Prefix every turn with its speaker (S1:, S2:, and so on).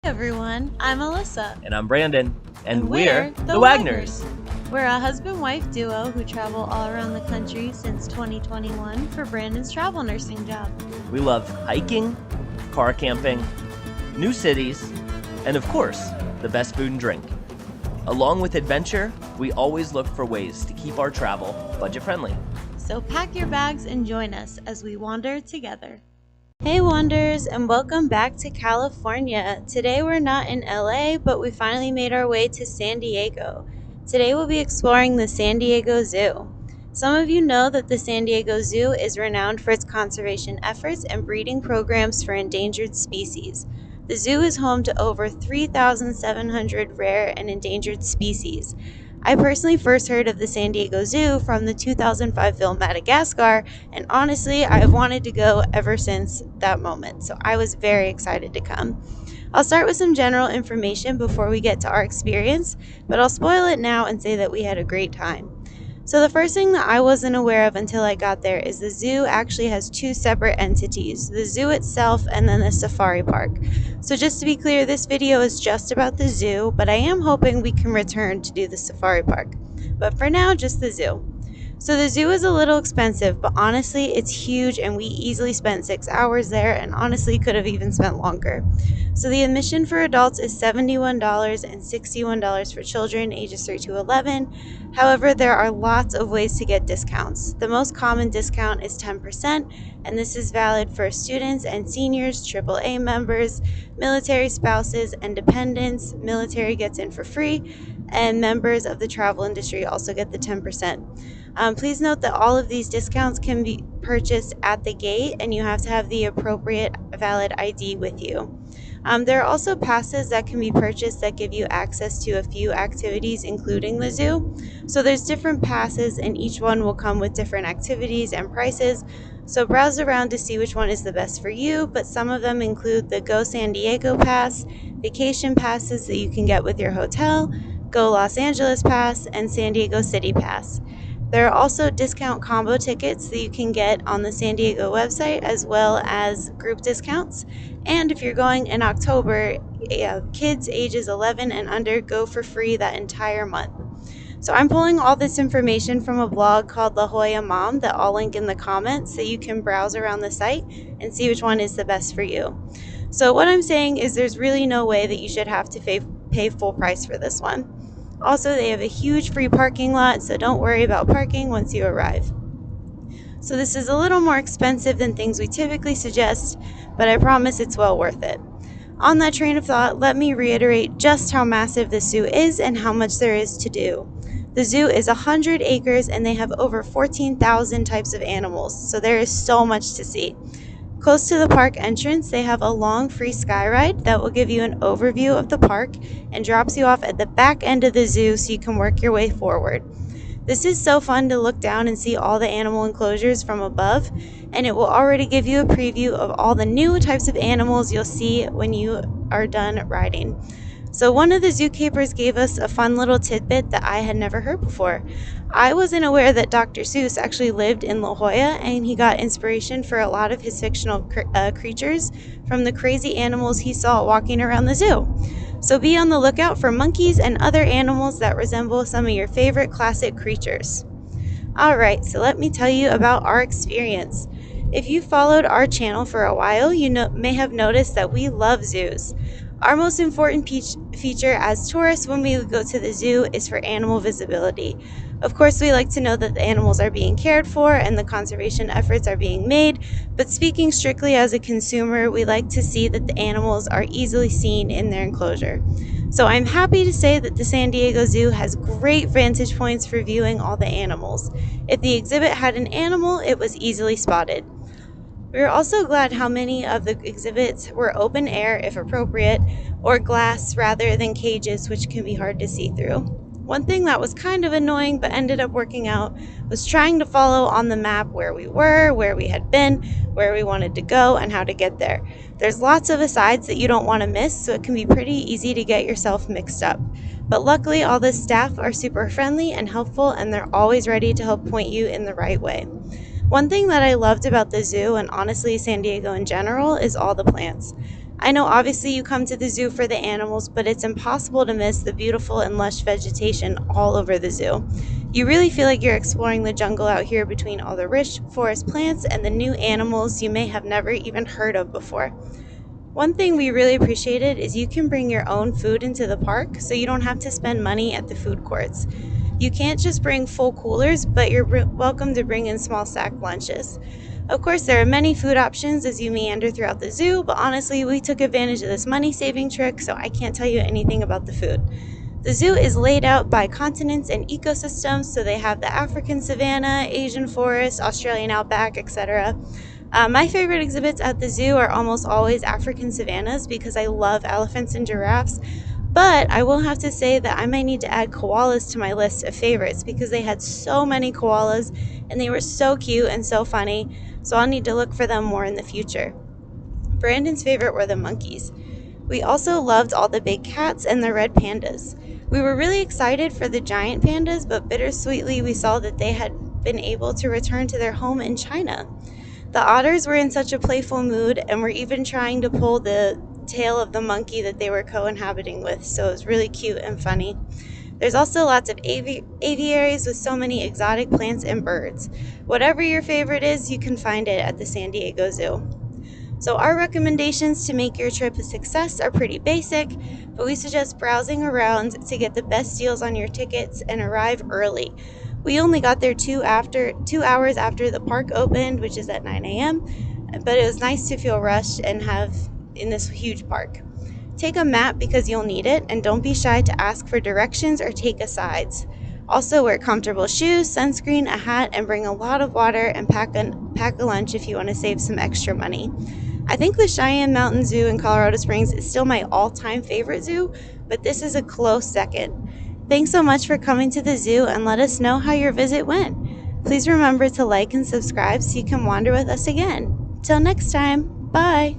S1: Everyone, I'm Alyssa.
S2: And I'm Brandon. And we're
S1: the
S2: Wagners.
S1: We're a husband-wife duo who travel all around the country since 2021 for Brandon's travel nursing job.
S2: We love hiking, car camping, new cities, and of course, the best food and drink. Along with adventure, we always look for ways to keep our travel budget-friendly.
S1: So pack your bags and join us as we wander together. Hey Wanderers, and welcome back to California. Today we're not in LA, but we finally made our way to San Diego. Today we'll be exploring the San Diego Zoo. Some of you know that the San Diego Zoo is renowned for its conservation efforts and breeding programs for endangered species. The zoo is home to over 3,700 rare and endangered species. I personally first heard of the San Diego Zoo from the 2005 film Madagascar, and honestly, I've wanted to go ever since that moment, so I was very excited to come. I'll start with some general information before we get to our experience, but I'll spoil it now and say that we had a great time. So the first thing that I wasn't aware of until I got there is the zoo actually has two separate entities, the zoo itself and then the safari park. So just to be clear, this video is just about the zoo, but I am hoping we can return to do the safari park. But for now, just the zoo. So the zoo is a little expensive, but honestly, it's huge and we easily spent 6 hours there and honestly could have even spent longer. So the admission for adults is $71 and $61 for children ages 3 to 11. However, there are lots of ways to get discounts. The most common discount is 10%, and this is valid for students and seniors, AAA members, military spouses, and dependents. Military gets in for free, and members of the travel industry also get the 10%. Please note that all of these discounts can be purchased at the gate, and you have to have the appropriate valid ID with you. There are also passes that can be purchased that give you access to a few activities, including the zoo. So there's different passes, and each one will come with different activities and prices. So browse around to see which one is the best for you, but some of them include the Go San Diego Pass, vacation passes that you can get with your hotel, Go Los Angeles Pass, and San Diego City Pass. There are also discount combo tickets that you can get on the San Diego website, as well as group discounts. And if you're going in October, kids ages 11 and under go for free that entire month. So I'm pulling all this information from a blog called La Jolla Mom that I'll link in the comments so you can browse around the site and see which one is the best for you. So what I'm saying is there's really no way that you should have to pay full price for this one. Also, they have a huge free parking lot, so don't worry about parking once you arrive. So this is a little more expensive than things we typically suggest, but I promise it's well worth it. On that train of thought, let me reiterate just how massive the zoo is and how much there is to do. The zoo is 100 acres and they have over 14,000 types of animals, so there is so much to see. Close to the park entrance, they have a long free sky ride that will give you an overview of the park and drops you off at the back end of the zoo so you can work your way forward. This is so fun to look down and see all the animal enclosures from above, and it will already give you a preview of all the new types of animals you'll see when you are done riding. So one of the zookeepers gave us a fun little tidbit that I had never heard before. I wasn't aware that Dr. Seuss actually lived in La Jolla, and he got inspiration for a lot of his fictional creatures from the crazy animals he saw walking around the zoo. So be on the lookout for monkeys and other animals that resemble some of your favorite classic creatures. Alright, so let me tell you about our experience. If you followed our channel for a while, you may have noticed that we love zoos. Our most important feature as tourists when we go to the zoo is for animal visibility. Of course, we like to know that the animals are being cared for and the conservation efforts are being made, but speaking strictly as a consumer, we like to see that the animals are easily seen in their enclosure. So I'm happy to say that the San Diego Zoo has great vantage points for viewing all the animals. If the exhibit had an animal, it was easily spotted. We were also glad how many of the exhibits were open air if appropriate, or glass rather than cages, which can be hard to see through. One thing that was kind of annoying but ended up working out was trying to follow on the map where we were, where we had been, where we wanted to go, and how to get there. There's lots of asides that you don't want to miss, so it can be pretty easy to get yourself mixed up. But luckily, all the staff are super friendly and helpful, and they're always ready to help point you in the right way. One thing that I loved about the zoo, and honestly San Diego in general, is all the plants. I know obviously you come to the zoo for the animals, but it's impossible to miss the beautiful and lush vegetation all over the zoo. You really feel like you're exploring the jungle out here between all the rich forest plants and the new animals you may have never even heard of before. One thing we really appreciated is you can bring your own food into the park, so you don't have to spend money at the food courts. You can't just bring full coolers, but you're welcome to bring in small sack lunches. Of course, there are many food options as you meander throughout the zoo, but honestly, we took advantage of this money saving trick, so I can't tell you anything about the food. The zoo is laid out by continents and ecosystems, so they have the African savanna, Asian forest, Australian outback, etc. My favorite exhibits at the zoo are almost always African savannas because I love elephants and giraffes. But I will have to say that I might need to add koalas to my list of favorites because they had so many koalas and they were so cute and so funny. So I'll need to look for them more in the future. Brandon's favorite were the monkeys. We also loved all the big cats and the red pandas. We were really excited for the giant pandas, but bittersweetly we saw that they had been able to return to their home in China. The otters were in such a playful mood and were even trying to pull the tail of the monkey that they were co-inhabiting with, so it was really cute and funny. There's also lots of aviaries with so many exotic plants and birds. Whatever your favorite is, you can find it at the San Diego Zoo. So our recommendations to make your trip a success are pretty basic, but we suggest browsing around to get the best deals on your tickets and arrive early. We only got there 2 hours after the park opened, which is at 9 a.m., but it was nice to feel rushed and have in this huge park. Take a map because you'll need it, and don't be shy to ask for directions or take asides. Also, wear comfortable shoes, sunscreen, a hat, and bring a lot of water and pack a lunch if you want to save some extra money. I think the Cheyenne Mountain Zoo in Colorado Springs is still my all-time favorite zoo, but this is a close second. Thanks so much for coming to the zoo and let us know how your visit went. Please remember to like and subscribe so you can wander with us again. Till next time, bye!